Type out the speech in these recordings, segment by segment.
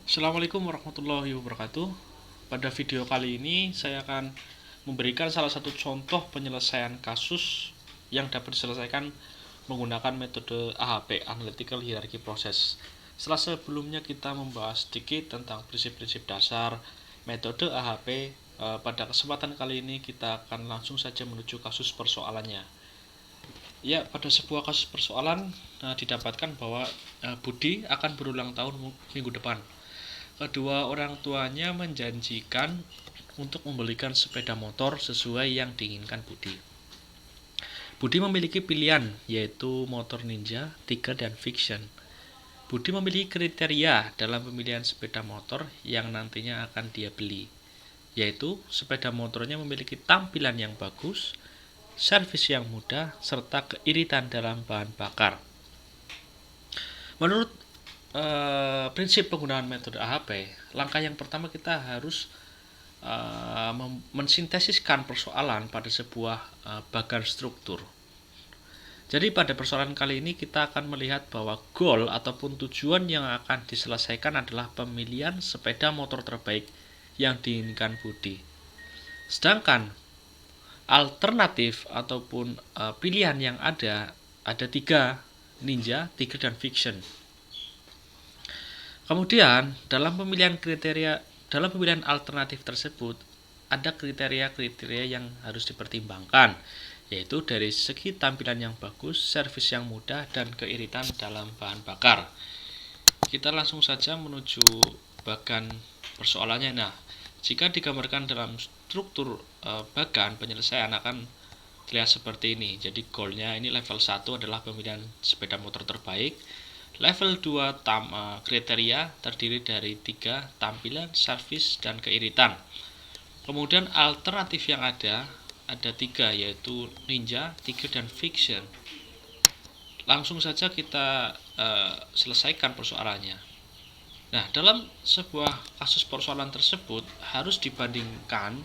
Assalamualaikum warahmatullahi wabarakatuh. Pada video kali ini saya akan memberikan salah satu contoh penyelesaian kasus yang dapat diselesaikan menggunakan metode AHP, Analytical Hierarchy Process. Setelah sebelumnya kita membahas sedikit tentang prinsip-prinsip dasar metode AHP, pada kesempatan kali ini kita akan langsung saja menuju kasus persoalannya. Ya, pada sebuah kasus persoalan didapatkan bahwa Budi akan berulang tahun minggu depan. Kedua orang tuanya menjanjikan untuk membelikan sepeda motor sesuai yang diinginkan Budi. Budi memiliki pilihan, yaitu motor Ninja, Tiger, dan Fiction. Budi memiliki kriteria dalam pemilihan sepeda motor yang nantinya akan dia beli, yaitu sepeda motornya memiliki tampilan yang bagus, servis yang mudah, serta keiritan dalam bahan bakar. Menurut prinsip penggunaan metode AHP, langkah yang pertama kita harus mensintesiskan persoalan pada sebuah bagan struktur. Jadi pada persoalan kali ini kita akan melihat bahwa goal ataupun tujuan yang akan diselesaikan adalah pemilihan sepeda motor terbaik yang diinginkan Budi. Sedangkan alternatif ataupun pilihan yang ada 3, Ninja, Tiger, dan Fiction. Kemudian dalam pemilihan alternatif tersebut ada kriteria-kriteria yang harus dipertimbangkan, yaitu dari segi tampilan yang bagus, servis yang mudah, dan keiritan dalam bahan bakar. Kita langsung saja menuju bagan persoalannya. Nah, jika digambarkan dalam struktur bagan penyelesaian akan terlihat seperti ini. Jadi goalnya ini level 1 adalah pemilihan sepeda motor terbaik. Level 2 kriteria terdiri dari 3 tampilan, servis, dan keiritan. Kemudian alternatif yang ada 3, yaitu Ninja, Tiger, dan Fiction. Langsung saja kita selesaikan persoalannya. Nah, dalam sebuah kasus persoalan tersebut harus dibandingkan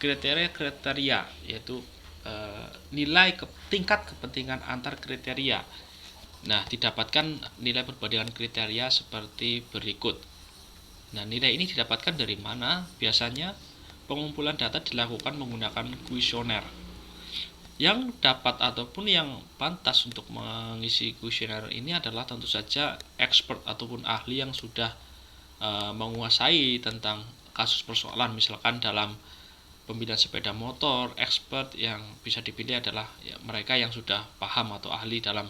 kriteria-kriteria, yaitu nilai tingkat kepentingan antar kriteria. Nah, didapatkan nilai perbandingan kriteria seperti berikut. Nah, nilai ini didapatkan dari mana? Biasanya pengumpulan data dilakukan menggunakan kuesioner. Yang dapat ataupun yang pantas untuk mengisi kuesioner ini adalah tentu saja expert ataupun ahli yang sudah menguasai tentang kasus persoalan. Misalkan dalam pemilihan sepeda motor, expert yang bisa dipilih adalah mereka yang sudah paham atau ahli dalam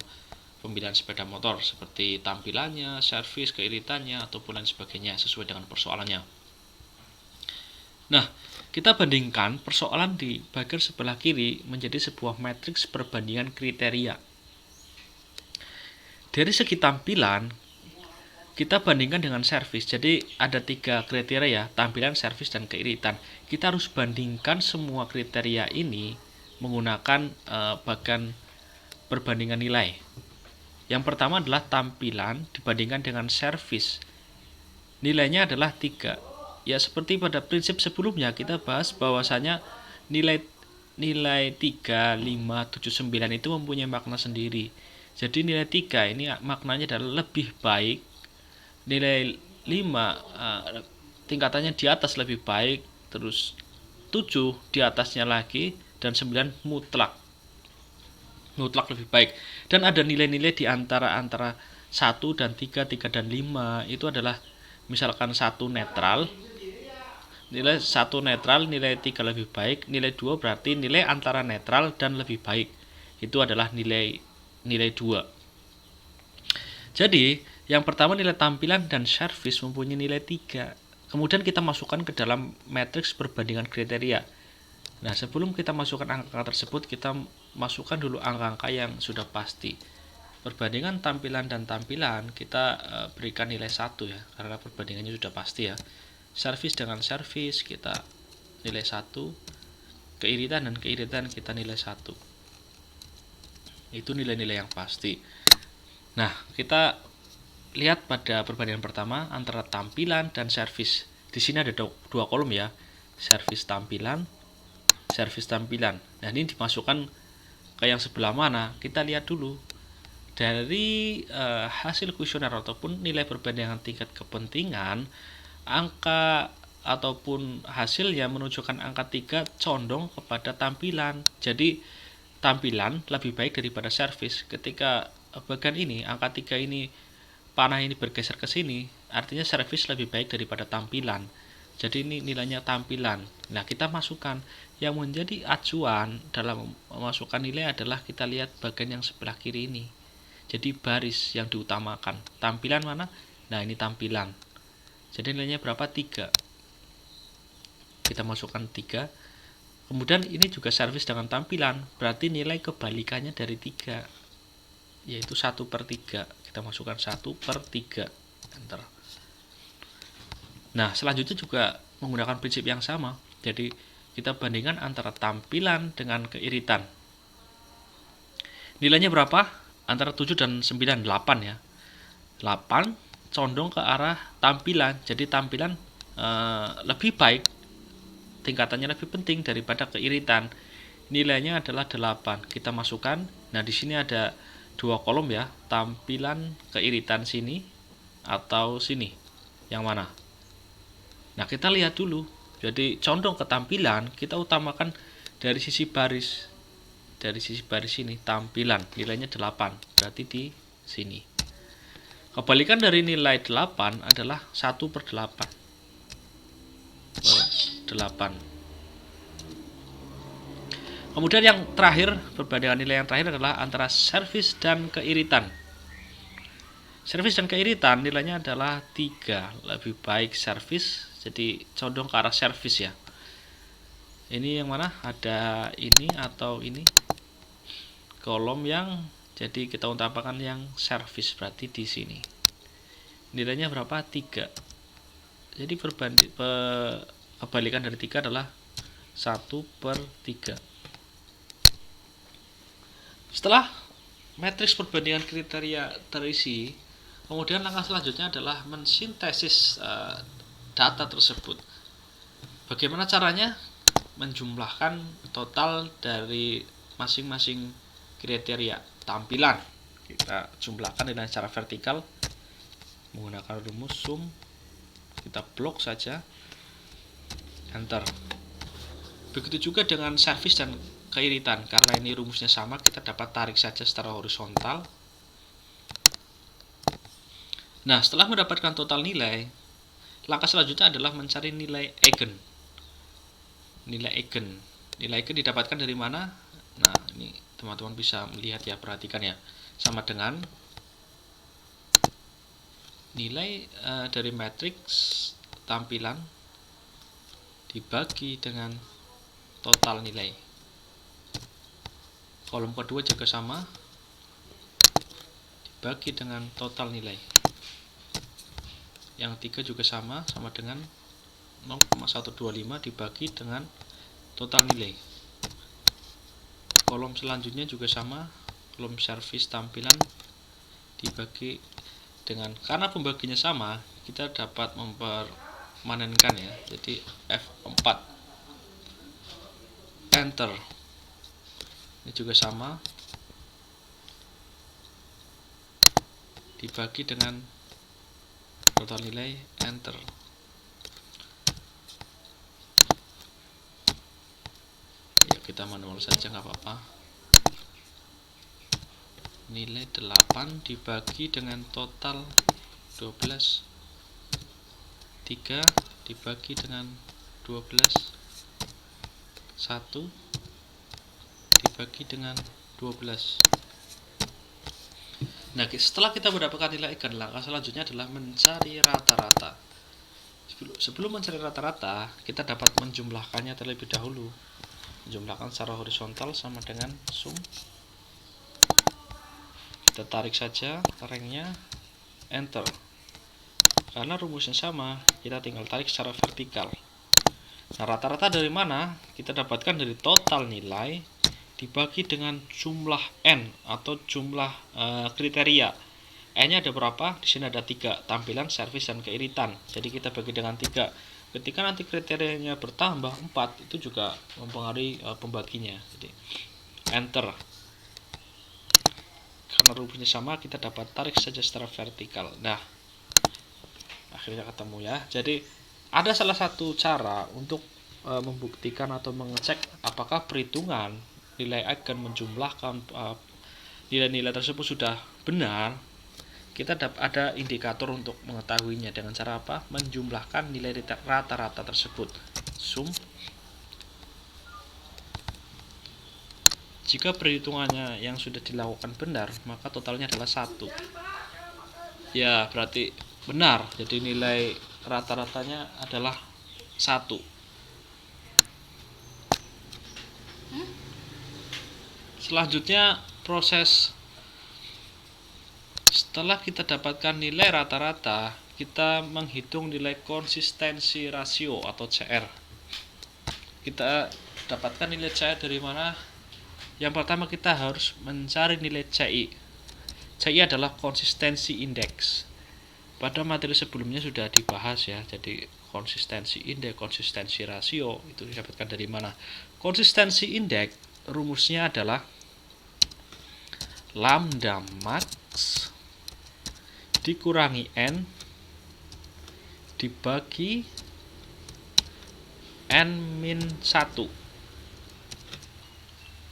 pemilihan sepeda motor, seperti tampilannya, servis, keiritannya, ataupun lain sebagainya sesuai dengan persoalannya. Nah, kita bandingkan persoalan di bagian sebelah kiri menjadi sebuah matriks perbandingan kriteria. Dari segi tampilan, kita bandingkan dengan servis. Jadi ada 3 kriteria ya, tampilan, servis, dan keiritan. Kita harus bandingkan semua kriteria ini menggunakan bagan perbandingan nilai. Yang pertama adalah tampilan dibandingkan dengan servis. Nilainya adalah 3. Ya, seperti pada prinsip sebelumnya kita bahas bahwasanya nilai 3, 5, 7, 9 itu mempunyai makna sendiri. Jadi nilai 3 ini maknanya adalah lebih baik. Nilai 5 tingkatannya di atas lebih baik, terus 7 di atasnya lagi, dan 9 mutlak lebih baik. Dan ada nilai-nilai di antara 1 dan 3, 3 dan 5 itu adalah misalkan 1 netral, nilai 1 netral, nilai 3 lebih baik, nilai 2 berarti nilai antara netral dan lebih baik. Itu adalah nilai 2. Jadi, yang pertama nilai tampilan dan servis mempunyai nilai 3. Kemudian kita masukkan ke dalam matriks perbandingan kriteria. Nah, sebelum kita masukkan angka tersebut, kita masukkan dulu angka-angka yang sudah pasti. Perbandingan tampilan dan tampilan kita berikan nilai 1 ya, karena perbandingannya sudah pasti ya. Servis dengan servis kita nilai 1. Keiritan dan keiritan kita nilai 1. Itu nilai-nilai yang pasti. Nah, kita lihat pada perbandingan pertama antara tampilan dan servis. Di sini ada 2 kolom ya. Servis tampilan. Nah, ini dimasukkan ke yang sebelah mana? Kita lihat dulu. Dari hasil kuesioner ataupun nilai perbandingan tingkat kepentingan, angka ataupun hasilnya menunjukkan angka 3 condong kepada tampilan. Jadi tampilan lebih baik daripada servis. Ketika bagian ini, angka 3 ini, panah ini bergeser ke sini, artinya servis lebih baik daripada tampilan. Jadi ini nilainya tampilan. Nah, kita masukkan. Yang menjadi acuan dalam memasukkan nilai adalah kita lihat bagian yang sebelah kiri ini. Jadi baris yang diutamakan. Tampilan mana? Nah, ini tampilan. Jadi nilainya berapa? 3. Kita masukkan 3. Kemudian ini juga servis dengan tampilan. Berarti nilai kebalikannya dari 3, yaitu 1/3. Kita masukkan 1/3. Enter. Nah, selanjutnya juga menggunakan prinsip yang sama. Jadi kita bandingkan antara tampilan dengan keiritan. Nilainya berapa? Antara 7 dan 9, 8 ya. 8 condong ke arah tampilan. Jadi tampilan lebih baik, tingkatannya lebih penting daripada keiritan. Nilainya adalah 8. Kita masukkan. Nah, di sini ada 2 kolom ya. Tampilan, keiritan sini atau sini. Yang mana? Nah, kita lihat dulu. Jadi condong ke tampilan, kita utamakan dari sisi baris. Dari sisi baris ini, tampilan, nilainya 8. Berarti di sini. Kebalikan dari nilai 8 adalah 1/8. 8. Kemudian yang terakhir, perbandingan nilai yang terakhir adalah antara servis dan keiritan. Servis dan keiritan nilainya adalah 3. Lebih baik servis, jadi condong ke arah servis ya. Ini yang mana? Ada ini atau ini? Kolom yang, jadi kita utamakan yang servis, berarti di sini. Nilainya berapa? 3. Jadi kebalikan dari 3 adalah 1/3. Setelah matriks perbandingan kriteria terisi, kemudian langkah selanjutnya adalah mensintesis data tersebut. Bagaimana caranya? Menjumlahkan total dari masing-masing kriteria tampilan. Kita jumlahkan dengan cara vertikal menggunakan rumus sum. Kita blok saja, enter. Begitu juga dengan servis dan keiritan. Karena ini rumusnya sama, kita dapat tarik saja secara horizontal. Nah, setelah mendapatkan total nilai, langkah selanjutnya adalah mencari nilai eigen. Nilai eigen didapatkan dari mana? Nah, ini teman-teman bisa melihat ya, perhatikan ya. Sama dengan nilai dari matriks tampilan dibagi dengan total nilai. Kolom kedua juga sama, dibagi dengan total nilai. Yang 3 juga sama dengan 0,125 dibagi dengan total nilai. Kolom selanjutnya juga sama, kolom servis tampilan dibagi dengan, karena pembaginya sama, kita dapat mempermanenkan ya. Jadi F4, enter. Ini juga sama, dibagi dengan total nilai, enter. Ya, kita manual saja nggak apa-apa. Nilai 8 dibagi dengan total 12, 3 dibagi dengan 12, 1 dibagi dengan 12. Nah, setelah kita mendapatkan nilai eigen, langkah selanjutnya adalah mencari rata-rata. Sebelum mencari rata-rata, kita dapat menjumlahkannya terlebih dahulu. Menjumlahkan secara horizontal sama dengan sum. Kita tarik saja rangnya, enter. Karena rumusnya sama, kita tinggal tarik secara vertikal. Nah, rata-rata dari mana? Kita dapatkan dari total nilai dibagi dengan jumlah N atau jumlah kriteria. N-nya ada berapa? Di sini ada 3, tampilan, servis, dan keiritan. Jadi kita bagi dengan 3. Ketika nanti kriterianya bertambah 4, itu juga mempengaruhi pembaginya. Jadi enter. karena rumusnya sama, kita dapat tarik saja secara vertikal. Nah, akhirnya ketemu ya. Jadi ada salah satu cara untuk membuktikan atau mengecek apakah perhitungan nilai eigen menjumlahkan nilai-nilai tersebut sudah benar. Kita ada indikator untuk mengetahuinya dengan cara apa? Menjumlahkan nilai rata-rata tersebut. Sum. Jika perhitungannya yang sudah dilakukan benar, maka totalnya adalah 1. Ya, berarti benar. Jadi nilai rata-ratanya adalah 1. Selanjutnya proses setelah kita dapatkan nilai rata-rata, kita menghitung nilai konsistensi rasio atau CR. Kita dapatkan nilai CR dari mana? Yang pertama kita harus mencari nilai CI. CI adalah konsistensi indeks. Pada materi sebelumnya sudah dibahas ya. Jadi konsistensi indeks, konsistensi rasio itu didapatkan dari mana? Konsistensi indeks rumusnya adalah lambda max dikurangi n dibagi n min 1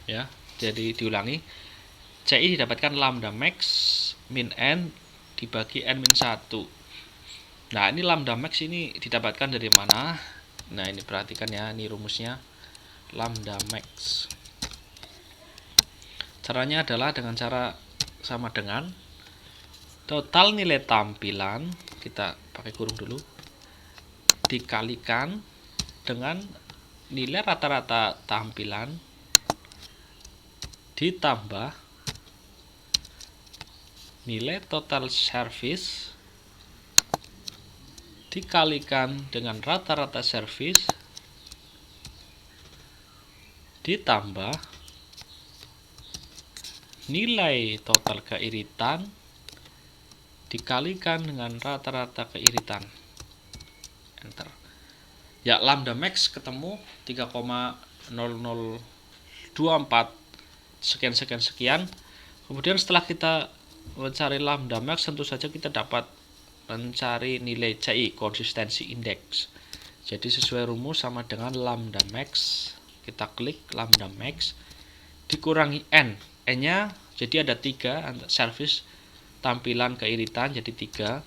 ya. Jadi diulangi, CI didapatkan lambda max min n dibagi n min 1. Nah, ini lambda max ini didapatkan dari mana? Nah, ini perhatikan ya, ini rumusnya lambda max. Caranya adalah dengan cara sama dengan total nilai tampilan, kita pakai kurung dulu, dikalikan dengan nilai rata-rata tampilan ditambah nilai total service dikalikan dengan rata-rata service ditambah nilai total keiritan dikalikan dengan rata-rata keiritan. Enter. Ya, lambda max ketemu 3,0024 sekian. Kemudian setelah kita mencari lambda max, tentu saja kita dapat mencari nilai CI, konsistensi indeks. Jadi sesuai rumus sama dengan lambda max. Kita klik lambda max dikurangi n. N-nya jadi ada 3, service tampilan keiritan jadi 3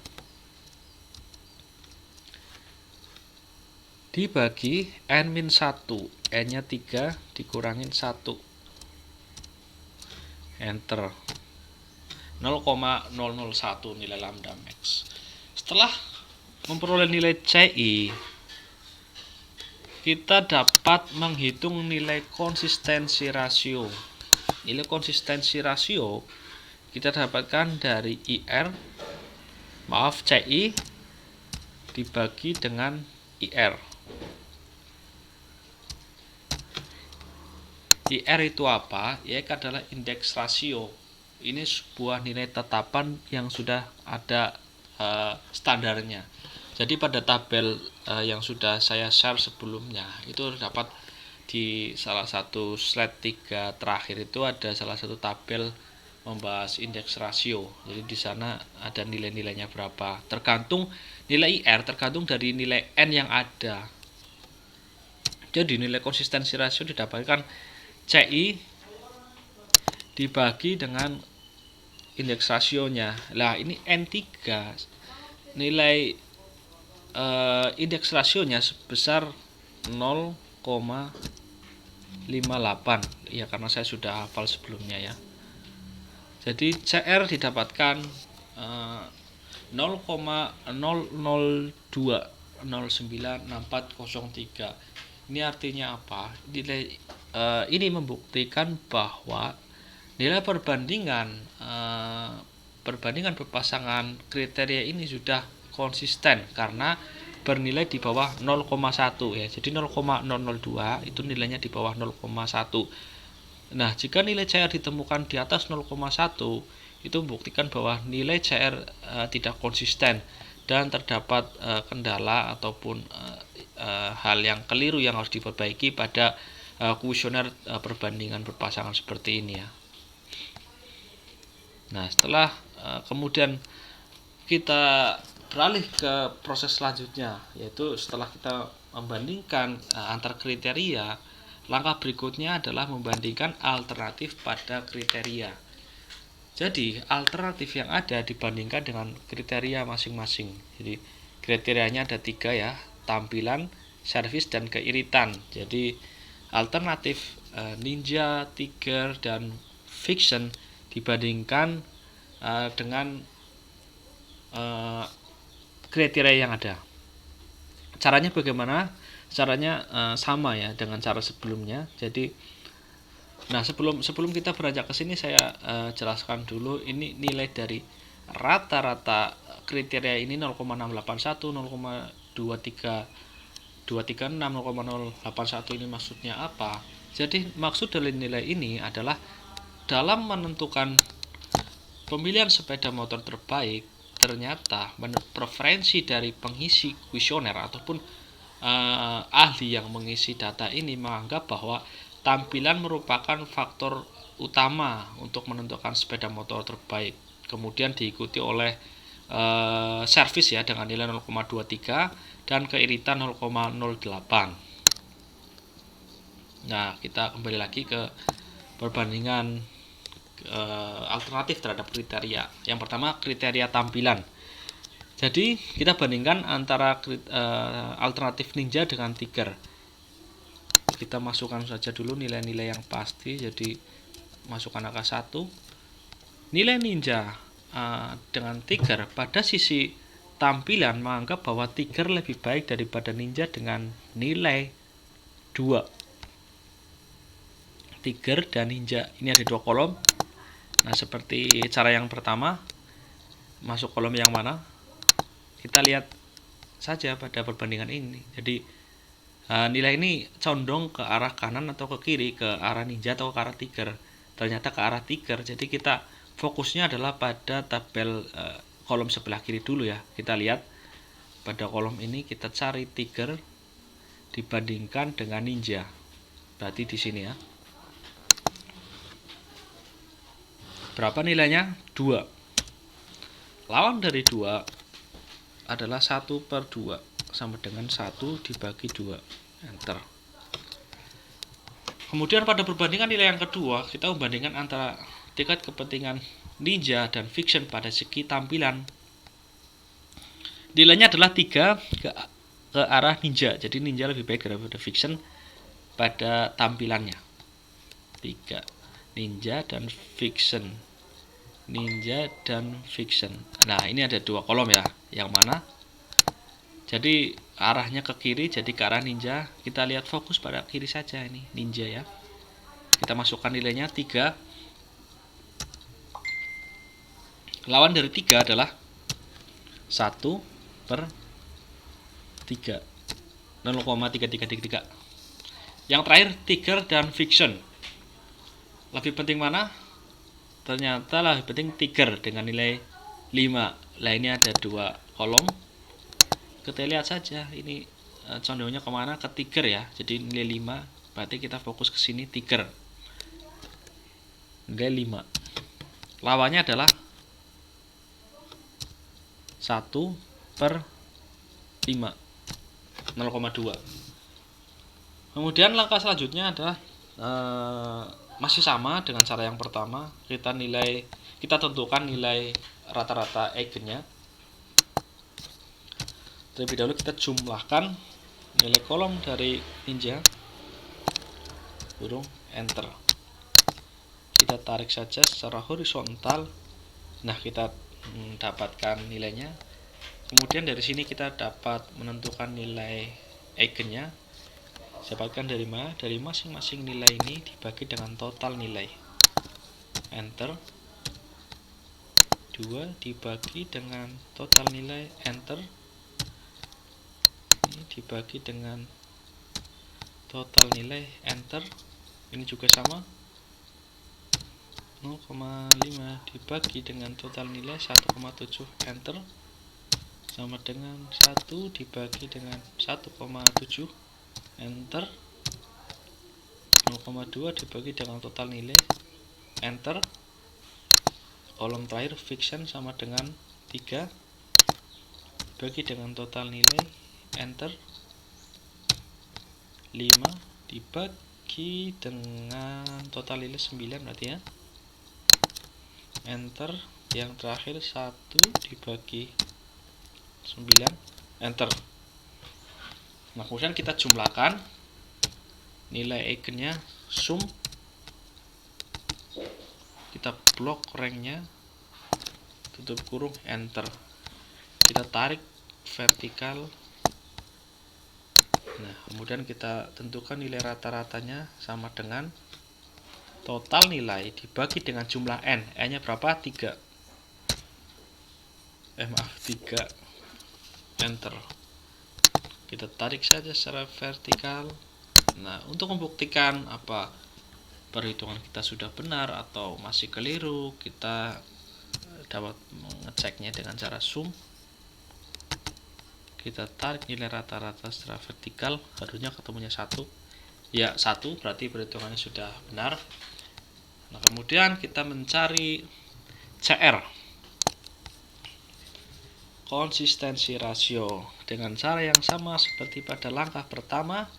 dibagi n-1, n-nya 3 dikurangin 1, enter. 0,001 nilai lambda max. Setelah memperoleh nilai CI, kita dapat menghitung nilai konsistensi rasio. Nilai konsistensi rasio kita dapatkan dari CI dibagi dengan IR. IR itu apa? IR adalah indeks rasio. Ini sebuah nilai tetapan yang sudah ada standarnya. Jadi pada tabel yang sudah saya share sebelumnya itu dapat di salah satu slide 3 terakhir itu ada salah satu tabel membahas indeks rasio. Jadi di sana ada nilai-nilainya berapa. Tergantung nilai IR tergantung dari nilai N yang ada. Jadi nilai konsistensi rasio didapatkan CI dibagi dengan indeks rasionya. Lah ini N3 nilai indeks rasionya sebesar 0,58 ya, karena saya sudah hafal sebelumnya ya. Jadi CR didapatkan 0,002096403. Ini artinya apa? Nilai ini membuktikan bahwa nilai perbandingan berpasangan kriteria ini sudah konsisten karena bernilai di bawah 0,1 ya. Jadi 0,002 itu nilainya di bawah 0,1. Nah, jika nilai CR ditemukan di atas 0,1 itu membuktikan bahwa nilai CR tidak konsisten dan terdapat kendala ataupun hal yang keliru yang harus diperbaiki pada kuesioner perbandingan berpasangan seperti ini ya. Nah, setelah kemudian kita beralih ke proses selanjutnya, yaitu setelah kita membandingkan antar kriteria, langkah berikutnya adalah membandingkan alternatif pada kriteria. Jadi alternatif yang ada dibandingkan dengan kriteria masing-masing. Jadi kriterianya ada 3 ya, tampilan, servis, dan keiritan. Jadi alternatif Ninja, Tiger, dan Fiction dibandingkan dengan kriteria yang ada. Caranya bagaimana? Caranya sama ya dengan cara sebelumnya. Jadi nah, sebelum kita beranjak ke sini saya jelaskan dulu ini nilai dari rata-rata kriteria ini 0,681, 0,23 236, 0,081 ini maksudnya apa? Jadi maksud dari nilai ini adalah dalam menentukan pemilihan sepeda motor terbaik, ternyata menurut preferensi dari pengisi kuesioner ataupun ahli yang mengisi data ini menganggap bahwa tampilan merupakan faktor utama untuk menentukan sepeda motor terbaik. Kemudian diikuti oleh servis ya dengan nilai 0,23 dan keiritan 0,08. Nah, kita kembali lagi ke perbandingan alternatif terhadap kriteria. Yang pertama kriteria tampilan. Jadi kita bandingkan antara alternatif Ninja dengan Tiger. Kita masukkan saja dulu nilai-nilai yang pasti. Jadi masukkan angka 1. Nilai Ninja dengan Tiger pada sisi tampilan menganggap bahwa Tiger lebih baik daripada Ninja dengan nilai 2. Tiger dan Ninja ini ada 2 kolom. Nah, seperti cara yang pertama, masuk kolom yang mana? Kita lihat saja pada perbandingan ini. Jadi nilai ini condong ke arah kanan atau ke kiri, ke arah Ninja atau ke arah Tiger. Ternyata ke arah Tiger. Jadi kita fokusnya adalah pada tabel kolom sebelah kiri dulu ya. Kita lihat pada kolom ini kita cari Tiger dibandingkan dengan Ninja. Berarti di sini ya. Berapa nilainya? 2. Lawan dari 2 adalah 1/2 sama dengan 1 dibagi 2. Enter. Kemudian pada perbandingan nilai yang kedua, kita membandingkan antara tingkat kepentingan Ninja dan Fiction pada segi tampilan. Nilainya adalah 3 ke arah Ninja. Jadi Ninja lebih baik daripada Fiction pada tampilannya. 3. Ninja dan Fiction. Ninja dan Fiction. Nah, ini ada 2 kolom ya. Yang mana? Jadi arahnya ke kiri, jadi ke arah Ninja. Kita lihat fokus pada kiri saja ini, Ninja ya. Kita masukkan nilainya 3. Lawan dari 3 adalah 1/3. 0,3333. Yang terakhir Tiger dan Fiction. Lebih penting mana? Ternyata lebih penting Tiger dengan nilai 5. Nah, ini ada 2 kolom. Kita lihat saja ini condongnya kemana? Ke Tiger ya. Jadi nilai 5. Berarti kita fokus ke sini Tiger. Nilai 5. Lawannya adalah 1/5. 0,2. Kemudian langkah selanjutnya adalah masih sama dengan cara yang pertama. Kita tentukan nilai rata-rata eigennya. Terlebih dahulu kita jumlahkan nilai kolom dari Ninja. Enter. Kita tarik saja secara horizontal. Nah, kita mendapatkan nilainya. Kemudian dari sini kita dapat menentukan nilai eigennya. Dapatkan dari mana? Dari masing-masing nilai ini dibagi dengan total nilai. Enter. 2 dibagi dengan total nilai. Enter. Ini dibagi dengan total nilai. Enter. Ini juga sama. 0,5 dibagi dengan total nilai 1,7. Enter. Sama dengan 1 dibagi dengan 1,7. Enter. 0,2 dibagi dengan total nilai. Enter. kolom terakhir fiction sama dengan 3 bagi dengan total nilai, enter. 5 dibagi dengan total nilai 9 berarti ya, enter. Yang terakhir 1 dibagi 9, enter. Nah, kemudian kita jumlahkan nilai eigennya, sum, kita blok ranknya, tutup kurung, enter. Kita tarik vertikal. Nah, kemudian kita tentukan nilai rata-ratanya sama dengan total nilai dibagi dengan jumlah n. N-nya berapa? 3. 3. Enter. Kita tarik saja secara vertikal. Nah, untuk membuktikan apa perhitungan kita sudah benar atau masih keliru, kita dapat mengeceknya dengan cara zoom. Kita tarik nilai rata-rata secara vertikal, harusnya ketemunya 1. Ya, 1 berarti perhitungannya sudah benar. Nah, kemudian kita mencari CR, konsistensi rasio, dengan cara yang sama seperti pada langkah pertama.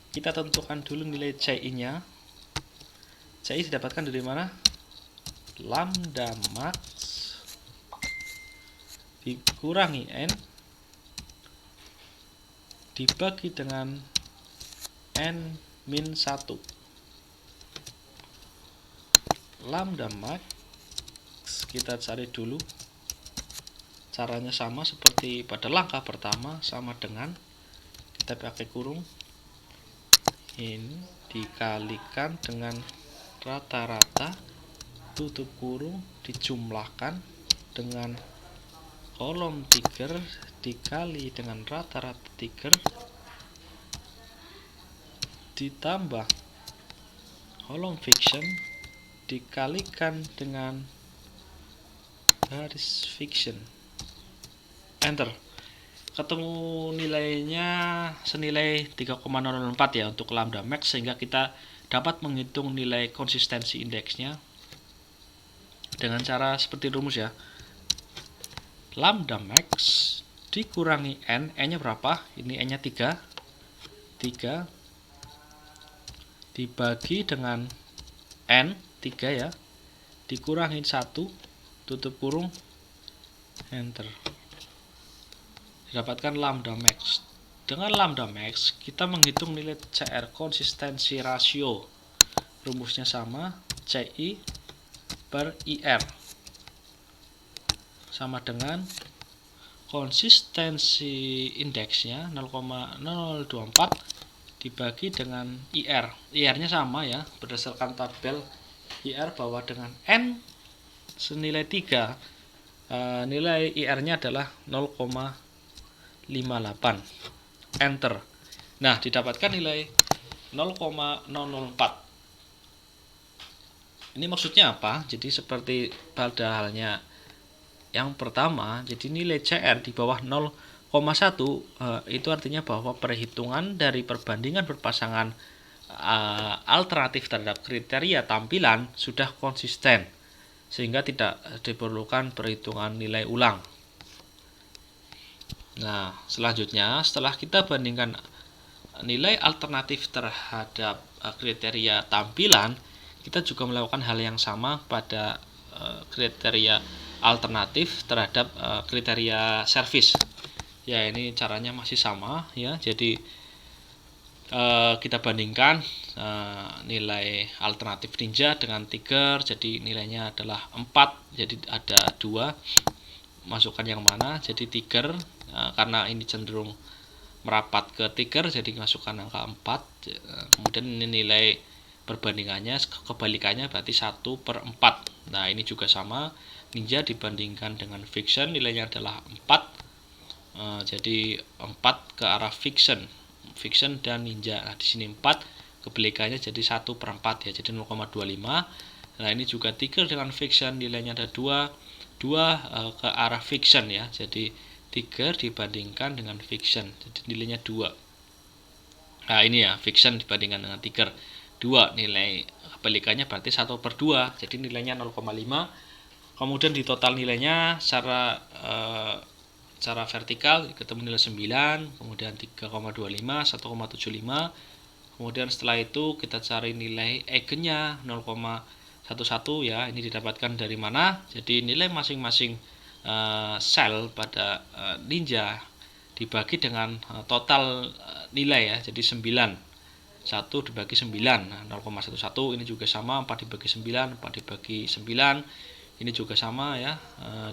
Kita tentukan dulu nilai CI-nya. CI didapatkan dari mana? Lambda max dikurangi N dibagi dengan N min 1. Lambda max kita cari dulu. Caranya sama seperti pada langkah pertama, sama dengan kita pakai kurung, ini dikalikan dengan rata-rata, tutup kurung, dijumlahkan dengan kolom tiger dikali dengan rata-rata tiger, ditambah kolom fiction dikalikan dengan garis fiction, enter. Ketemu nilainya senilai 3,004 ya untuk lambda max, sehingga kita dapat menghitung nilai konsistensi indeksnya dengan cara seperti rumus ya. Lambda max dikurangi n, n-nya berapa? Ini n-nya 3. 3 dibagi dengan n, 3 ya, dikurangi 1, tutup kurung, enter. Didapatkan lambda max. Dengan lambda max kita menghitung nilai CR, konsistensi rasio. Rumusnya sama, CI per IR sama dengan konsistensi indeksnya 0,024 dibagi dengan IR. IR-nya sama ya, berdasarkan tabel IR bahwa dengan N senilai 3, nilai IR-nya adalah 0,58, enter. Nah, didapatkan nilai 0,004. Ini maksudnya apa? Jadi seperti pada halnya yang pertama, jadi nilai CR di bawah 0,1 itu artinya bahwa perhitungan dari perbandingan berpasangan alternatif terhadap kriteria tampilan sudah konsisten, sehingga tidak diperlukan perhitungan nilai ulang. Nah, selanjutnya setelah kita bandingkan nilai alternatif terhadap kriteria tampilan, kita juga melakukan hal yang sama pada kriteria alternatif terhadap kriteria service. Ya, ini caranya masih sama ya. Jadi kita bandingkan nilai alternatif Ninja dengan Tiger. Jadi nilainya adalah 4. Jadi ada 2. Masukkan yang mana? Jadi Tiger, karena ini cenderung merapat ke Tiger, jadi masukkan angka 4. Kemudian ini nilai perbandingannya, kebalikannya berarti 1/4. Nah, ini juga sama, Ninja dibandingkan dengan Fiction nilainya adalah 4. Jadi 4 ke arah Fiction dan Ninja. Nah, di sini 4, kebalikannya jadi 1/4 ya, jadi 0,25. Nah, ini juga Tiger dengan Fiction nilainya ada 2 ke arah Fiction ya. Jadi Tiger dibandingkan dengan Fiction, jadi nilainya 2. Nah, ini ya, Fiction dibandingkan dengan Tiger 2, nilai kebalikannya berarti 1/2, jadi nilainya 0,5. Kemudian di total nilainya secara vertikal ketemu nilai 9, kemudian 3,25, 1,75. Kemudian setelah itu kita cari nilai eigennya 0,11 ya. Ini didapatkan dari mana? Jadi nilai masing-masing sel pada Ninja dibagi dengan total nilai ya. Jadi 9. 1 dibagi 9. Nah, 0,11 ini juga sama, 4 dibagi 9, 4 dibagi 9. Ini juga sama ya,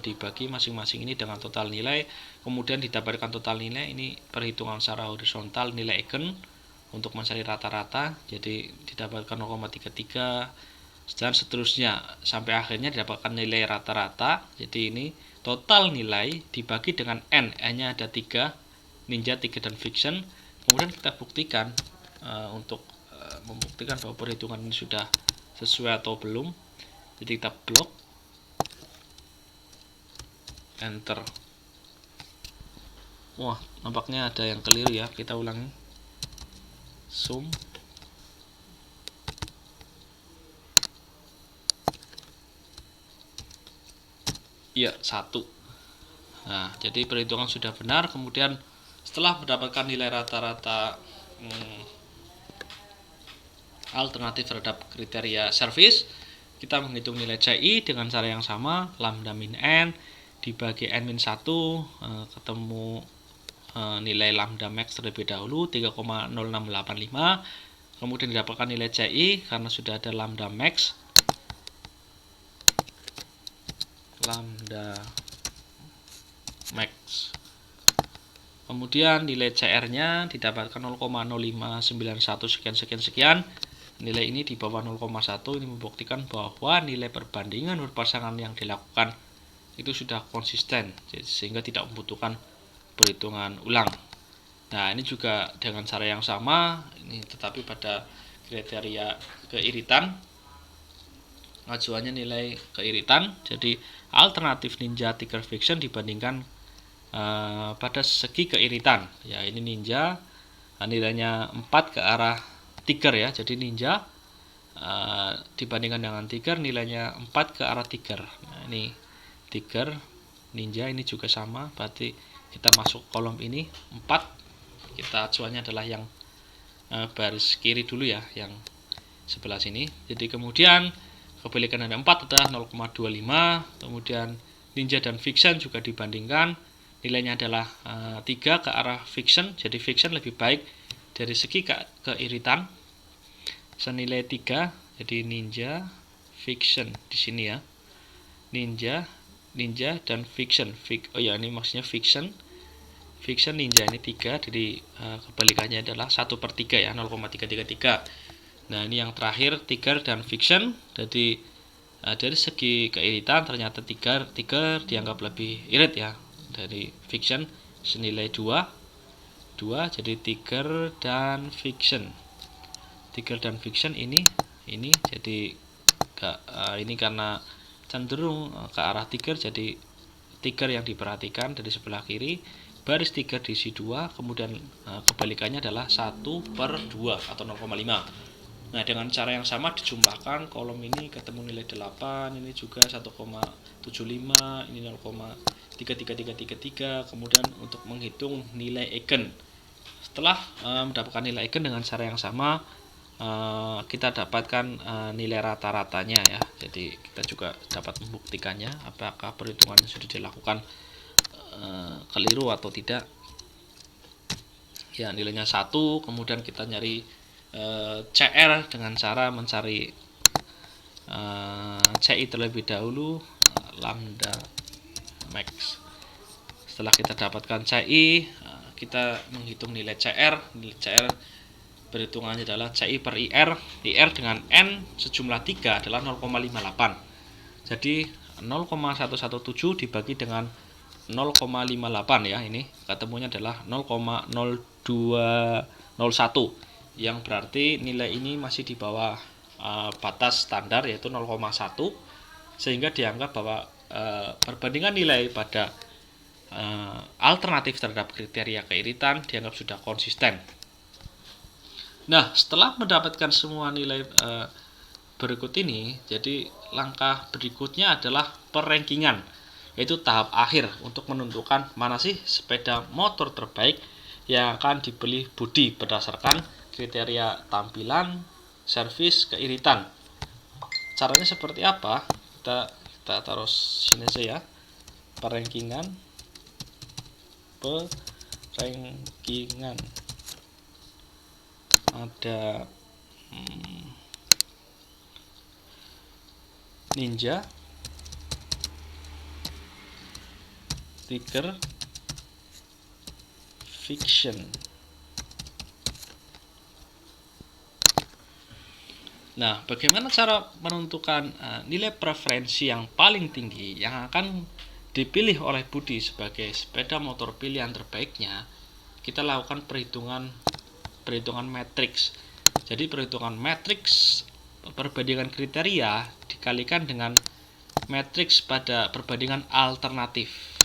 dibagi masing-masing ini dengan total nilai. Kemudian didapatkan total nilai, ini perhitungan secara horizontal nilai eigen untuk mencari rata-rata. Jadi didapatkan 0,33 dan seterusnya sampai akhirnya didapatkan nilai rata-rata. Jadi ini total nilai dibagi dengan n-nya ada 3, Ninja, 3 dan Fiction. Kemudian kita buktikan untuk membuktikan bahwa perhitungan ini sudah sesuai atau belum. Jadi kita blok, enter. Wah, nampaknya ada yang keliru ya, kita ulangi. Zoom. Iya, 1. Nah, jadi perhitungan sudah benar. Kemudian setelah mendapatkan nilai rata-rata alternatif terhadap kriteria service, kita menghitung nilai CI dengan cara yang sama, lambda min n dibagi n min 1, ketemu nilai lambda max terlebih dahulu 3,0685. Kemudian didapatkan nilai CI karena sudah ada lambda max, kemudian nilai CR-nya didapatkan 0,0591 sekian. Nilai ini di bawah 0,1. Ini membuktikan bahwa nilai perbandingan berpasangan yang dilakukan itu sudah konsisten, sehingga tidak membutuhkan perhitungan ulang. Nah, ini juga dengan cara yang sama, ini tetapi pada kriteria keiritan, acuannya nilai keiritan. Jadi alternatif Ninja, Tiger, Fiction dibandingkan pada segi keiritan ya. Ini Ninja nilainya 4 ke arah Tiger ya, jadi Ninja dibandingkan dengan Tiger nilainya 4 ke arah Tiger. Nah, ini Tiger, Ninja ini juga sama, berarti kita masuk kolom ini 4. Kita acuannya adalah yang baris kiri dulu ya, yang sebelah sini. Jadi kemudian kebalikan ada 4 adalah 0,25. Kemudian Ninja dan Fiction juga dibandingkan, nilainya adalah 3 ke arah Fiction. Jadi Fiction lebih baik dari segi keiritan, senilai 3. Jadi Ninja, Fiction di sini ya, Ninja dan Fiction. Ini maksudnya Fiction, Ninja ini 3. Jadi kebalikannya adalah 1/3 ya, 0,333. Nah, ini yang terakhir Tiger dan Fiction. Jadi dari segi keiritan ternyata Tiger dianggap lebih irit ya dari Fiction, senilai 2. Jadi Tiger dan Fiction ini jadi ini karena cenderung ke arah Tiger, jadi Tiger yang diperhatikan dari sebelah kiri, baris Tiger diisi 2, kemudian kebalikannya adalah 1/2 atau 0,5. Nah, dengan cara yang sama dijumlahkan kolom ini ketemu nilai 8, ini juga 1,75, ini 0,33333. Kemudian untuk menghitung nilai eigen, setelah mendapatkan nilai eigen dengan cara yang sama, kita dapatkan nilai rata-ratanya ya. Jadi kita juga dapat membuktikannya apakah perhitungan sudah dilakukan keliru atau tidak. Ya, nilainya 1. Kemudian kita nyari CR dengan cara mencari CI terlebih dahulu, lambda max. Setelah kita dapatkan CI, kita menghitung nilai CR. Nilai CR perhitungannya adalah CI per IR dengan N sejumlah 3 adalah 0,58. Jadi 0,117 dibagi dengan 0,58 ya, ini ketemunya adalah 0,0201, yang berarti nilai ini masih di bawah batas standar yaitu 0,1, sehingga dianggap bahwa perbandingan nilai pada alternatif terhadap kriteria keiritan dianggap sudah konsisten. Nah, setelah mendapatkan semua nilai berikut ini, jadi langkah berikutnya adalah perankingan, yaitu tahap akhir untuk menentukan mana sih sepeda motor terbaik yang akan dibeli Budi berdasarkan kriteria tampilan, servis, keiritan. Caranya seperti apa? Kita taruh sini aja ya. Perankingan ada Ninja, Tiger, Fiction. Nah, bagaimana cara menentukan nilai preferensi yang paling tinggi yang akan dipilih oleh Budi sebagai sepeda motor pilihan terbaiknya? Kita lakukan perhitungan matriks. Jadi perhitungan matriks perbandingan kriteria dikalikan dengan matriks pada perbandingan alternatif.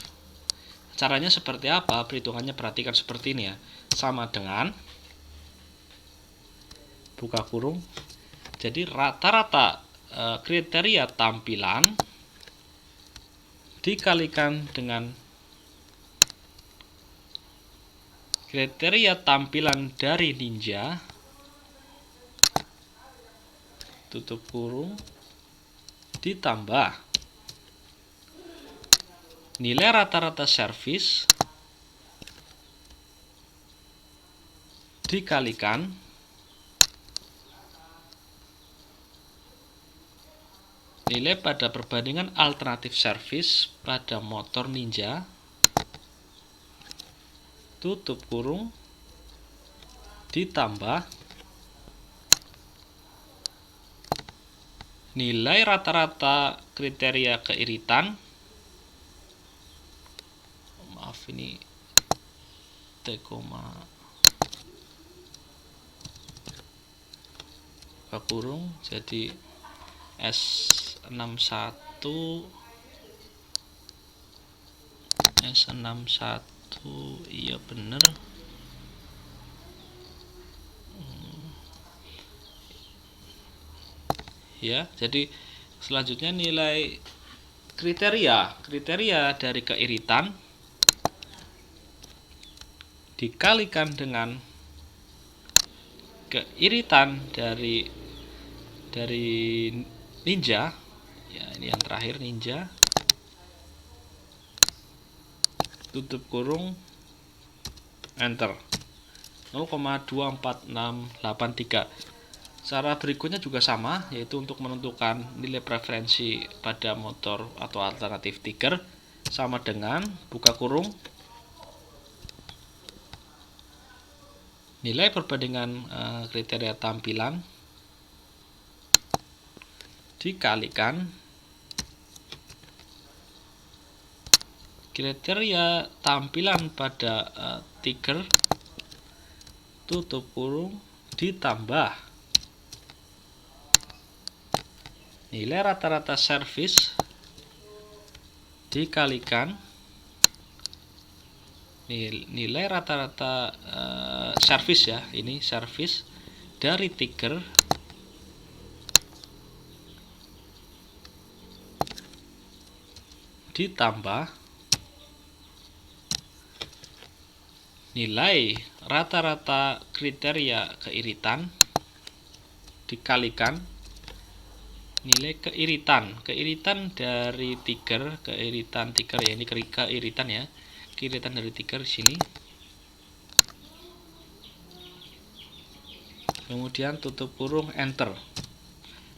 Caranya seperti apa? Perhitungannya perhatikan seperti ini ya. Sama dengan buka kurung. Jadi rata-rata kriteria tampilan dikalikan dengan kriteria tampilan dari Ninja, tutup kurung, ditambah nilai rata-rata servis dikalikan nilai pada perbandingan alternatif servis pada motor Ninja, tutup kurung, ditambah nilai rata-rata kriteria keiritan, maaf ini T, buka kurung, jadi S61 iya bener. Ya, jadi selanjutnya nilai kriteria dari keiritan dikalikan dengan keiritan dari Ninja, ya ini yang terakhir Ninja, tutup kurung, enter, 0,24683. Cara berikutnya juga sama, yaitu untuk menentukan nilai preferensi pada motor atau alternatif Tiger, sama dengan buka kurung, nilai perbandingan kriteria tampilan dikalikan kriteria tampilan pada Tiger, tutup kurung, ditambah nilai rata-rata servis dikalikan nilai rata-rata servis ya, ini servis dari Tiger ditambah nilai rata-rata kriteria keiritan dikalikan nilai keiritan dari Tiger, keiritan Tiger ya, ini keiritan ya, keiritan dari Tiger sini, kemudian tutup kurung, enter,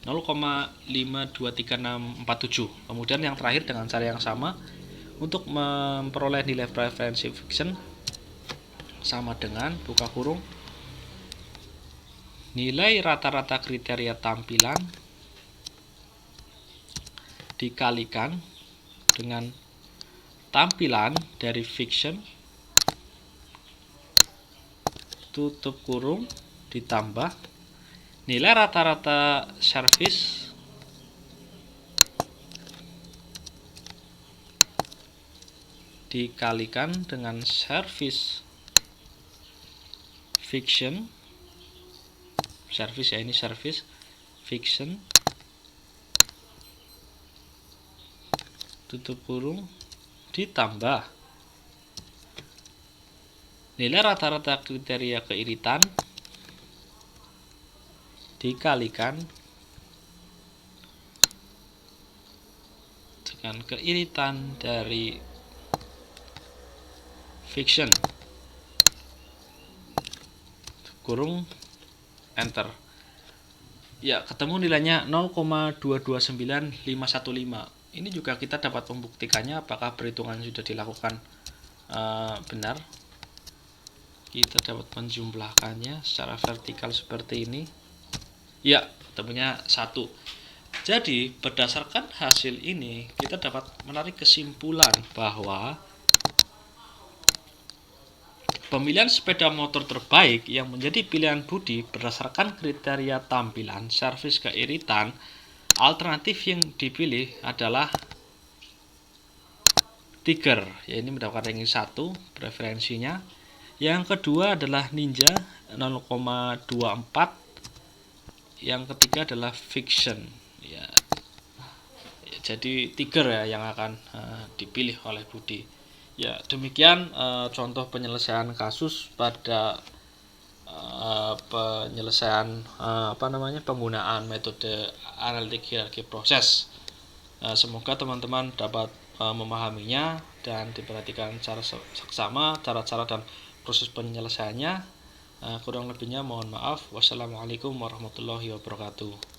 0,523647. Kemudian yang terakhir dengan cara yang sama untuk memperoleh nilai preferensi fiction, sama dengan buka kurung, nilai rata-rata kriteria tampilan dikalikan dengan tampilan dari fiction, tutup kurung, ditambah nilai rata-rata servis dikalikan dengan servis fiction, servis ya, ini servis fiction, tutup kurung ditambah nilai rata-rata kriteria keiritan dikalikan dengan keiritan dari fiction kurung enter. Ya, ketemu nilainya 0,229515. Ini juga kita dapat membuktikannya apakah perhitungan sudah dilakukan benar. Kita dapat menjumlahkannya secara vertikal seperti ini. Ya, ketemunya 1. Jadi, berdasarkan hasil ini, kita dapat menarik kesimpulan bahwa pemilihan sepeda motor terbaik yang menjadi pilihan Budi berdasarkan kriteria tampilan, servis, keiritan, alternatif yang dipilih adalah Tiger, ya ini mendapatkan ranking 1 preferensinya. Yang kedua adalah Ninja 0,24. Yang ketiga adalah Fiction. Ya, jadi Tiger ya yang akan dipilih oleh Budi. Ya, demikian contoh penyelesaian kasus pada penyelesaian penggunaan metode analitik hierarki proses. Semoga teman-teman dapat memahaminya dan diperhatikan secara seksama cara-cara dan proses penyelesaiannya. Kurang lebihnya mohon maaf. Wassalamualaikum warahmatullahi wabarakatuh.